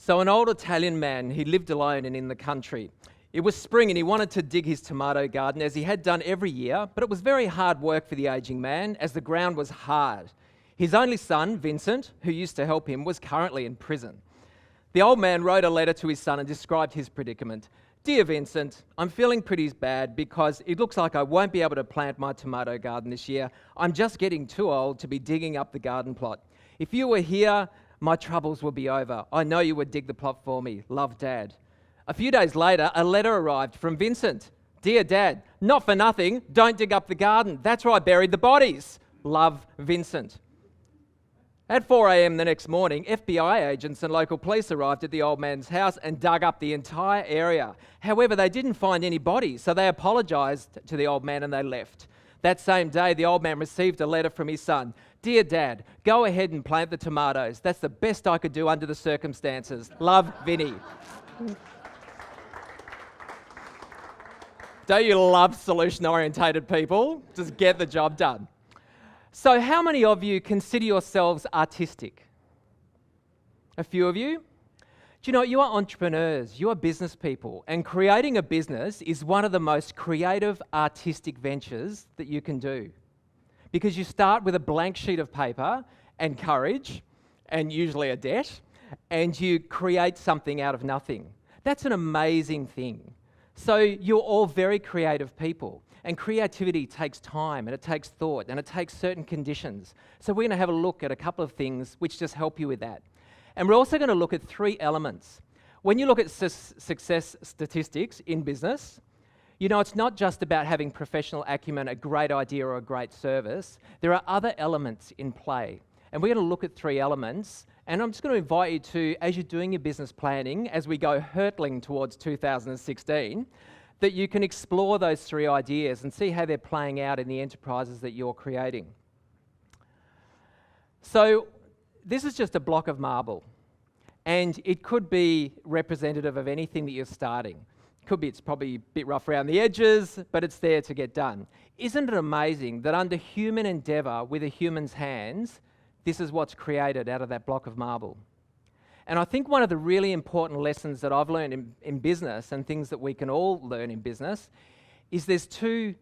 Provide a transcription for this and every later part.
So an old Italian man, he lived alone and in the country. It was spring and he wanted to dig his tomato garden as he had done every year, but it was very hard work for the ageing man as the ground was hard. His only son, Vincent, who used to help him, was currently in prison. The old man wrote a letter to his son and described his predicament. "Dear Vincent, I'm feeling pretty bad because it looks like I won't be able to plant my tomato garden this year. I'm just getting too old to be digging up the garden plot. If you were here, my troubles will be over. I know you would dig the plot for me. Love, Dad." A few days later, a letter arrived from Vincent. "Dear Dad, not for nothing, don't dig up the garden. That's where I buried the bodies. Love, Vincent." At 4 a.m. the next morning, FBI agents and local police arrived at the old man's house and dug up the entire area. However, they didn't find any bodies, so they apologised to the old man and they left. That same day, the old man received a letter from his son. "Dear Dad, go ahead and plant the tomatoes. That's the best I could do under the circumstances. Love, Vinny." Don't you love solution-orientated people? Just get the job done. So how many of you consider yourselves artistic? A few of you? Do you know, you are entrepreneurs, you are business people, and creating a business is one of the most creative, artistic ventures that you can do. Because you start with a blank sheet of paper and courage, and usually a debt, and you create something out of nothing. That's an amazing thing. So you're all very creative people. And creativity takes time, and it takes thought, and it takes certain conditions. So we're going to have a look at a couple of things which just help you with that. And we're also going to look at 3 elements. When you look at success statistics in business, you know it's not just about having professional acumen, a great idea, or a great service. There are other elements in play. And we're going to look at 3 elements. And I'm just going to invite you to, as you're doing your business planning, as we go hurtling towards 2016, that you can explore those 3 ideas and see how they're playing out in the enterprises that you're creating. So this is just a block of marble, and it could be representative of anything that you're starting. It's probably a bit rough around the edges, but it's there to get done. Isn't it amazing that under human endeavour, with a human's hands, this is what's created out of that block of marble? And I think one of the really important lessons that I've learned in business, and things that we can all learn in business, is there's 2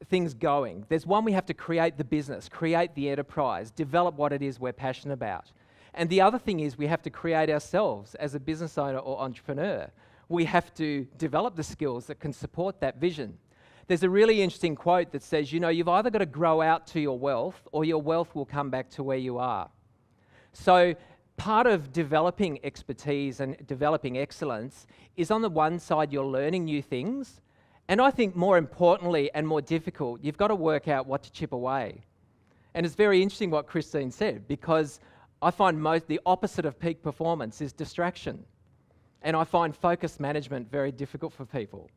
things going. There's one, we have to create the business, create the enterprise, develop what it is we're passionate about. And the other thing is we have to create ourselves as a business owner or entrepreneur. We have to develop the skills that can support that vision. There's a really interesting quote that says, you know, you've either got to grow out to your wealth or your wealth will come back to where you are. So part of developing expertise and developing excellence is, on the one side, you're learning new things, and I think more importantly and more difficult, you've got to work out what to chip away. And it's very interesting what Christine said, because I find the opposite of peak performance is distraction. And I find focus management very difficult for people.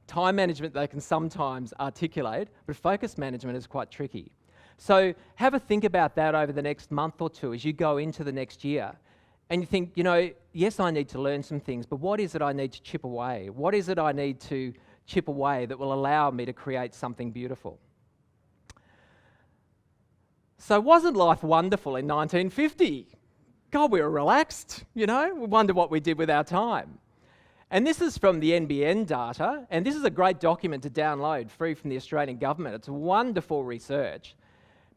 Time management they can sometimes articulate, but focus management is quite tricky. So have a think about that over the next month or 2 as you go into the next year. And you think, you know, yes, I need to learn some things, but what is it I need to chip away? What is it I need to chip away that will allow me to create something beautiful? So wasn't life wonderful in 1950? God, we were relaxed, you know? We wonder what we did with our time. And this is from the NBN data, and this is a great document to download free from the Australian government. It's wonderful research.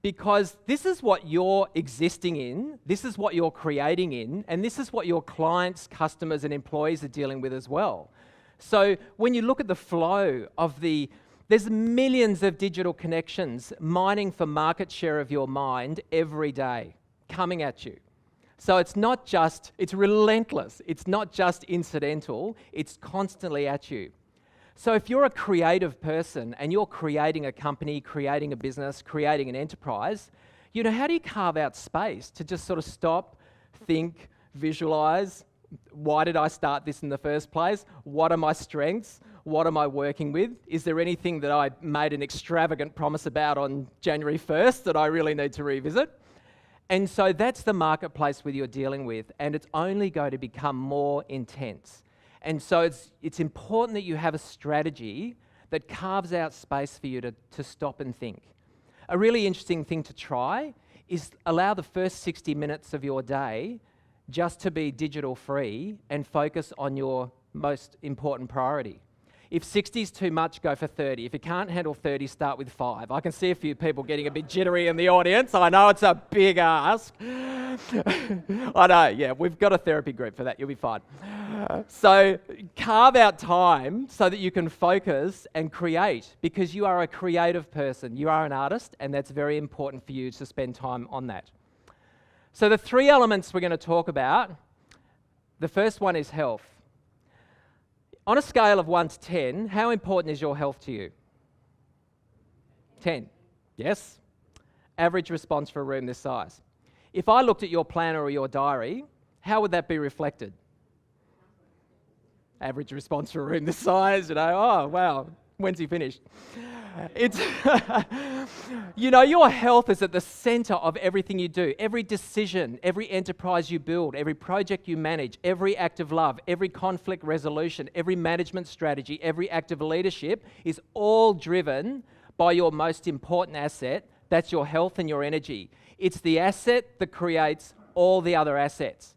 Because this is what you're existing in, this is what you're creating in, and this is what your clients, customers, and employees are dealing with as well. So when you look at the flow of there's millions of digital connections mining for market share of your mind every day, coming at you. So it's relentless. It's not just incidental, it's constantly at you. So if you're a creative person and you're creating a company, creating a business, creating an enterprise, you know, how do you carve out space to just sort of stop, think, visualize? Why did I start this in the first place? What are my strengths? What am I working with? Is there anything that I made an extravagant promise about on January 1st that I really need to revisit? And so that's the marketplace that you're dealing with, and it's only going to become more intense. And so it's important that you have a strategy that carves out space for you to stop and think. A really interesting thing to try is allow the first 60 minutes of your day just to be digital free and focus on your most important priority. If 60 is too much, go for 30. If you can't handle 30, start with 5. I can see a few people getting a bit jittery in the audience. I know it's a big ask. I know, yeah, we've got a therapy group for that. You'll be fine. So carve out time so that you can focus and create, because you are a creative person. You are an artist, and that's very important for you to spend time on that. So the 3 elements we're going to talk about, the first one is health. On a scale of 1 to 10, how important is your health to you? 10. Yes? Average response for a room this size. If I looked at your planner or your diary, how would that be reflected? Average response for a room this size, oh, wow, when's he finished? It's your health is at the center of everything you do. Every decision, every enterprise you build, every project you manage, every act of love, every conflict resolution, every management strategy, every act of leadership is all driven by your most important asset. That's your health and your energy. It's the asset that creates all the other assets.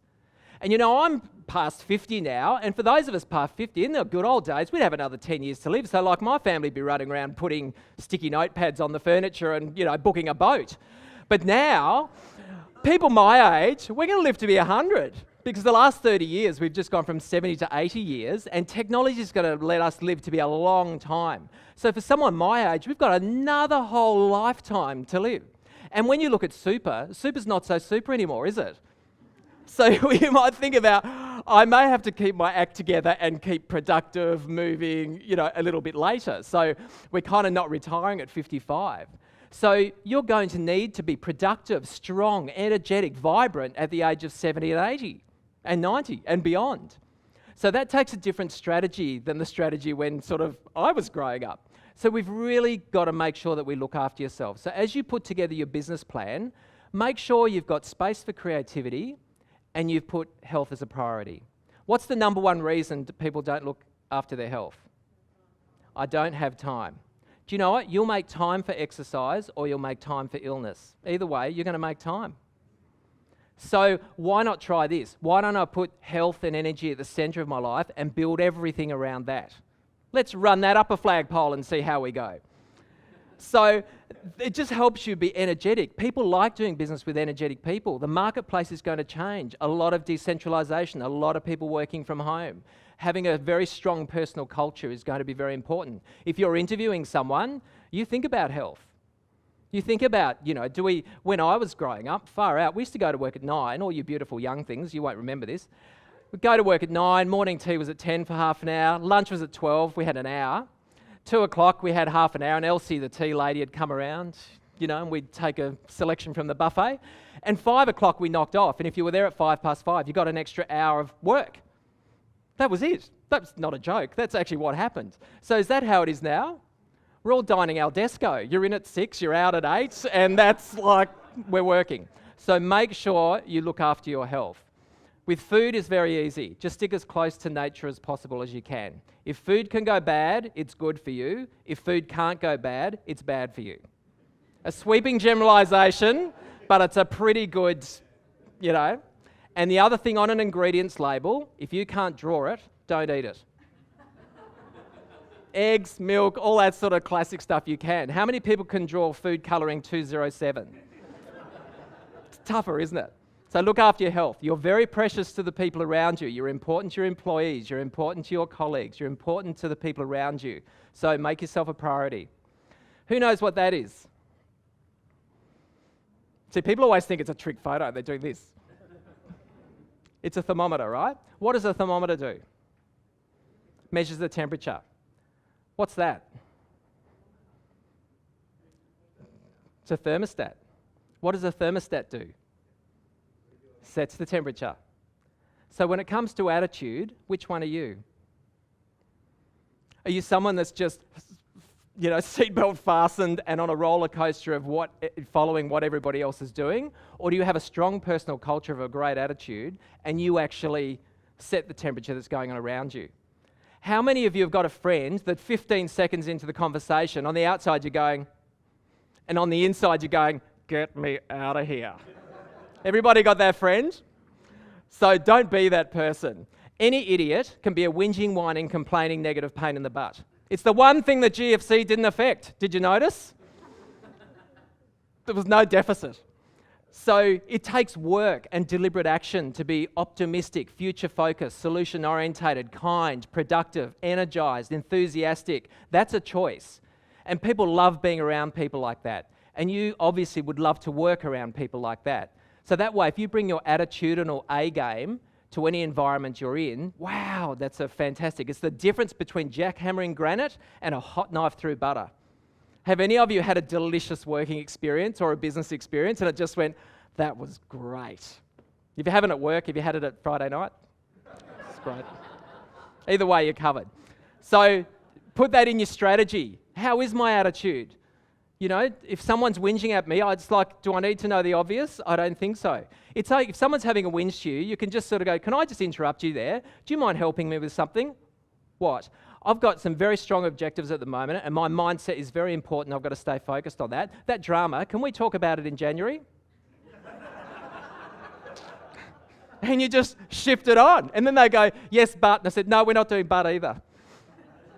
And I'm past 50 now, and for those of us past 50, in the good old days, we'd have another 10 years to live. So like my family would be running around putting sticky notepads on the furniture and, booking a boat. But now, people my age, we're going to live to be 100, because the last 30 years, we've just gone from 70 to 80 years, and technology is going to let us live to be a long time. So for someone my age, we've got another whole lifetime to live. And when you look at super's not so super anymore, is it? So you might think about, I may have to keep my act together and keep productive, moving, a little bit later. So we're kind of not retiring at 55. So you're going to need to be productive, strong, energetic, vibrant at the age of 70 and 80 and 90 and beyond. So that takes a different strategy than the strategy when I was growing up. So we've really got to make sure that we look after yourself. So as you put together your business plan, make sure you've got space for creativity, and you've put health as a priority. What's the number one reason people don't look after their health? I don't have time. Do you know what? You'll make time for exercise or you'll make time for illness. Either way, you're going to make time. So why not try this? Why don't I put health and energy at the center of my life and build everything around that? Let's run that up a flagpole and see how we go. So it just helps you be energetic. People like doing business with energetic people. The marketplace is going to change. A lot of decentralization, a lot of people working from home. Having a very strong personal culture is going to be very important. If you're interviewing someone, you think about health. You think about, when I was growing up, far out, we used to go to work at 9, all you beautiful young things, you won't remember this. We'd go to work at 9, morning tea was at 10 for half an hour, lunch was at 12, we had an hour. 2 o'clock, we had half an hour, and Elsie, the tea lady, had come around, and we'd take a selection from the buffet. And 5 o'clock, we knocked off. And if you were there at 5:05, you got an extra hour of work. That was it. That's not a joke. That's actually what happened. So is that how it is now? We're all dining al desco. You're in at 6, you're out at 8, and that's like we're working. So make sure you look after your health. With food, it's very easy. Just stick as close to nature as possible as you can. If food can go bad, it's good for you. If food can't go bad, it's bad for you. A sweeping generalisation, but it's a pretty good, And the other thing on an ingredients label, if you can't draw it, don't eat it. Eggs, milk, all that sort of classic stuff you can. How many people can draw food colouring 207? It's tougher, isn't it? So look after your health. You're very precious to the people around you. You're important to your employees. You're important to your colleagues. You're important to the people around you. So make yourself a priority. Who knows what that is? See, people always think it's a trick photo. They're doing this. It's a thermometer, right? What does a thermometer do? Measures the temperature. What's that? It's a thermostat. What does a thermostat do? Sets the temperature. So when it comes to attitude, which one are you? Are you someone that's just, seatbelt fastened and on a roller coaster of following what everybody else is doing? Or do you have a strong personal culture of a great attitude and you actually set the temperature that's going on around you? How many of you have got a friend that 15 seconds into the conversation, on the outside you're going, and on the inside you're going, get me out of here? Everybody got that friend? So don't be that person. Any idiot can be a whinging, whining, complaining, negative pain in the butt. It's the one thing that GFC didn't affect. Did you notice? There was no deficit. So it takes work and deliberate action to be optimistic, future-focused, solution-orientated, kind, productive, energized, enthusiastic. That's a choice. And people love being around people like that. And you obviously would love to work around people like that. So that way, if you bring your attitudinal A game to any environment you're in, wow, that's a fantastic. It's the difference between jackhammering granite and a hot knife through butter. Have any of you had a delicious working experience or a business experience and it just went, that was great? If you haven't at work, have you had it at Friday night? It's great. Either way, you're covered. So put that in your strategy. How is my attitude? You know, if someone's whinging at me, it's like, do I need to know the obvious? I don't think so. It's like if someone's having a whinge to you, you can just sort of go, can I just interrupt you there? Do you mind helping me with something? What? I've got some very strong objectives at the moment, and my mindset is very important. I've got to stay focused on that. That drama, can we talk about it in January? And you just shift it on. And then they go, yes, but. And I said, no, we're not doing but either.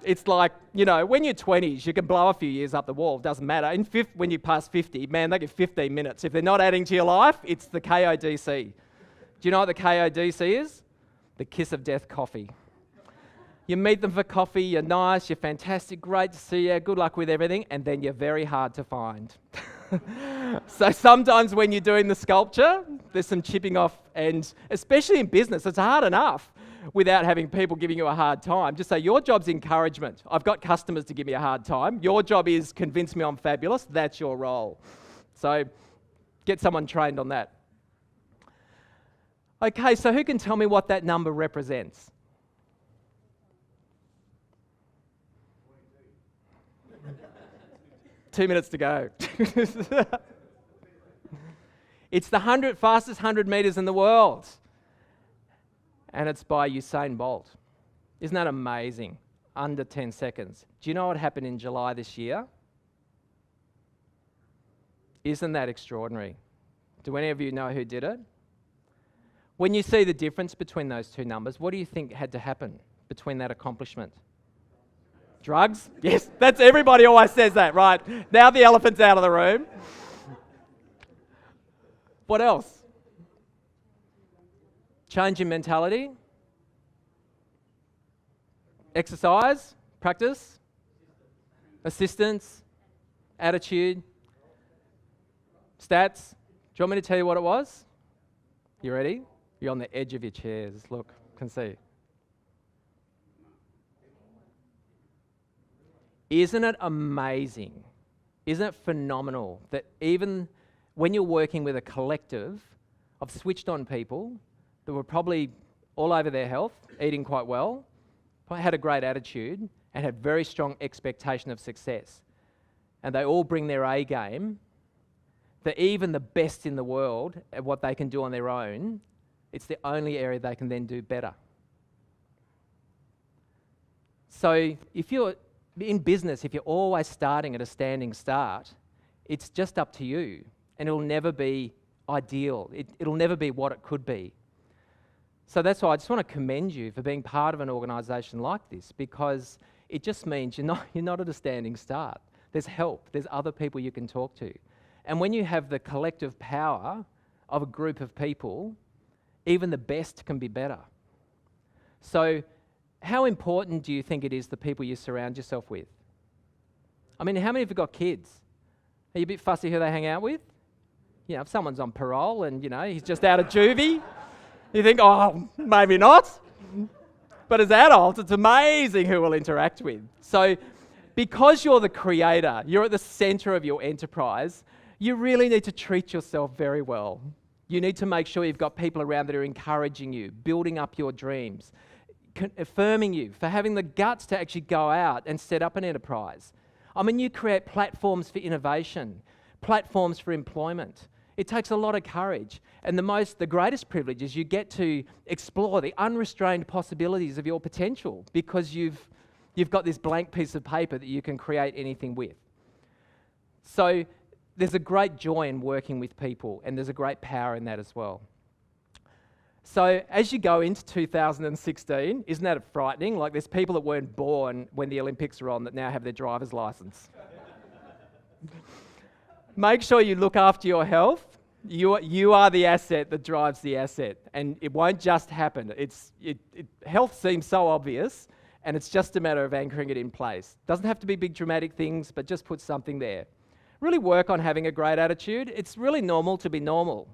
It's like, you know, when you're 20s, you can blow a few years up the wall. It doesn't matter. When you pass 50, man, they get 15 minutes. If they're not adding to your life, it's the KODC. Do you know what the KODC is? The kiss of death coffee. You meet them for coffee, you're nice, you're fantastic, great to see you, good luck with everything, and then you're very hard to find. So sometimes when you're doing the sculpture, there's some chipping off, and especially in business, it's hard enough without having people giving you a hard time. Just say, your job's encouragement. I've got customers to give me a hard time. Your job is convince me I'm fabulous. That's your role. So get someone trained on that. Okay, so who can tell me what that number represents? 2 minutes to go. It's the fastest 100 metres in the world. And it's by Usain Bolt. Isn't that amazing? Under 10 seconds. Do you know what happened in July this year? Isn't that extraordinary? Do any of you know who did it? When you see the difference between those two numbers, what do you think had to happen between that accomplishment? Drugs? Yes, that's everybody always says that, right? Now the elephant's out of the room. What else? Change in mentality? Exercise? Practice? Assistance? Attitude? Stats? Do you want me to tell you what it was? You ready? You're on the edge of your chairs. Look, can see. Isn't it amazing? Isn't it phenomenal that even when you're working with a collective of switched on people that were probably all over their health, eating quite well, had a great attitude and had very strong expectation of success, and they all bring their A game, that even the best in the world at what they can do on their own, it's the only area they can then do better. So if you're in business, if you're always starting at a standing start, it's just up to you, and it'll never be ideal. It'll never be what it could be. So that's why I just want to commend you for being part of an organisation like this, because it just means you're not at a standing start. There's help. There's other people you can talk to. And when you have the collective power of a group of people, even the best can be better. So how important do you think it is the people you surround yourself with? I mean, how many of you got kids? Are you a bit fussy who they hang out with? You know, if someone's on parole and, you know, he's just out of juvie, you think, oh, maybe not. But as adults, it's amazing who we'll interact with. So because you're the creator, you're at the center of your enterprise, you really need to treat yourself very well. You need to make sure you've got people around that are encouraging you, building up your dreams, affirming you for having the guts to actually go out and set up an enterprise. I mean, you create platforms for innovation, platforms for employment. It takes a lot of courage. And the greatest privilege is you get to explore the unrestrained possibilities of your potential, because you've got this blank piece of paper that you can create anything with. So there's a great joy in working with people, and there's a great power in that as well. So as you go into 2016, isn't that frightening? Like there's people that weren't born when the Olympics were on that now have their driver's license. Make sure you look after your health. You are the asset that drives the asset, and it won't just happen. Health seems so obvious, and it's just a matter of anchoring it in place. Doesn't have to be big dramatic things, but just put something there. Really work on having a great attitude. It's really normal to be normal.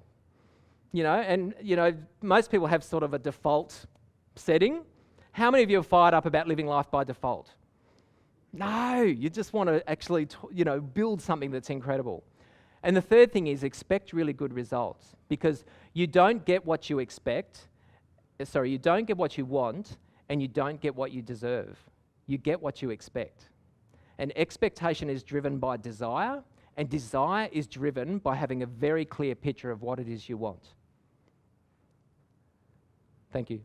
Most people have sort of a default setting. How many of you are fired up about living life by default? No, you just want to actually, build something that's incredible. And the third thing is expect really good results, because you don't get what you expect. You don't get what you want, and you don't get what you deserve. You get what you expect. And expectation is driven by desire, and desire is driven by having a very clear picture of what it is you want. Thank you.